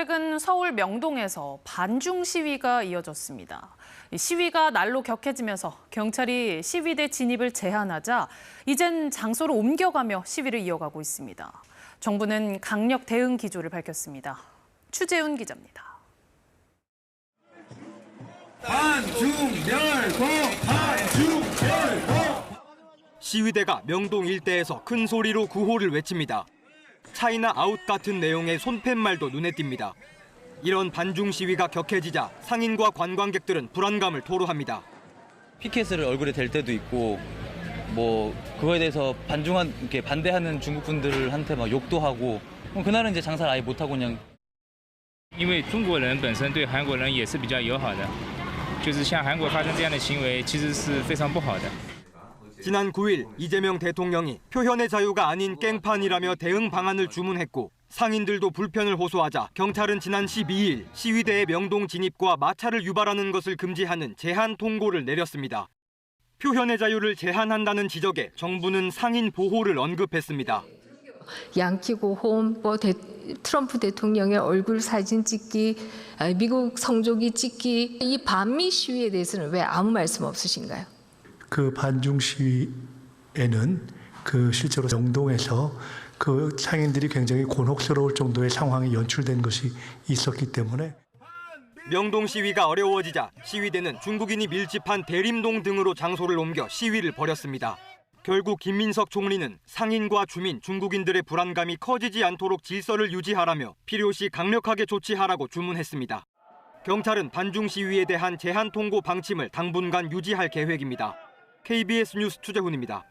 최근 서울 명동에서 반중 시위가 이어졌습니다. 시위가 날로 격해지면서 경찰이 시위대 진입을 제한하자 이젠 장소를 옮겨가며 시위를 이어가고 있습니다. 정부는 강력 대응 기조를 밝혔습니다. 추재훈 기자입니다. 반중열고 반중열고. 시위대가 명동 일대에서 큰 소리로 구호를 외칩니다. 차이나 아웃 같은 내용의 손팻말도 눈에 띕니다. 이런 반중 시위가 격해지자 상인과 관광객들은 불안감을 토로합니다. 피켓을 얼굴에 댈 때도 있고 그거에 대해서 이렇게 반대하는 중국 분들한테 막 욕도 하고 그날은 이제 장사를 아예 못 하고 그냥. 因为中国人本身对韩国人也是比较友好的，就是像韩国发生这样的行为，其实是非常不好的。 지난 9일 이재명 대통령이 표현의 자유가 아닌 깽판이라며 대응 방안을 주문했고 상인들도 불편을 호소하자 경찰은 지난 12일 시위대의 명동 진입과 마찰을 유발하는 것을 금지하는 제한 통고를 내렸습니다. 표현의 자유를 제한한다는 지적에 정부는 상인 보호를 언급했습니다. 양키 고홈, 트럼프 대통령의 얼굴 사진 찍기, 미국 성조기 찍기, 이 반미 시위에 대해서는 왜 아무 말씀 없으신가요? 그 반중 시위에는 실제로 명동에서 상인들이 굉장히 곤혹스러울 정도의 상황이 연출된 것이 있었기 때문에. 명동 시위가 어려워지자 시위대는 중국인이 밀집한 대림동 등으로 장소를 옮겨 시위를 벌였습니다. 결국 김민석 총리는 상인과 주민, 중국인들의 불안감이 커지지 않도록 질서를 유지하라며 필요시 강력하게 조치하라고 주문했습니다. 경찰은 반중 시위에 대한 제한 통고 방침을 당분간 유지할 계획입니다. KBS 뉴스 추재훈입니다.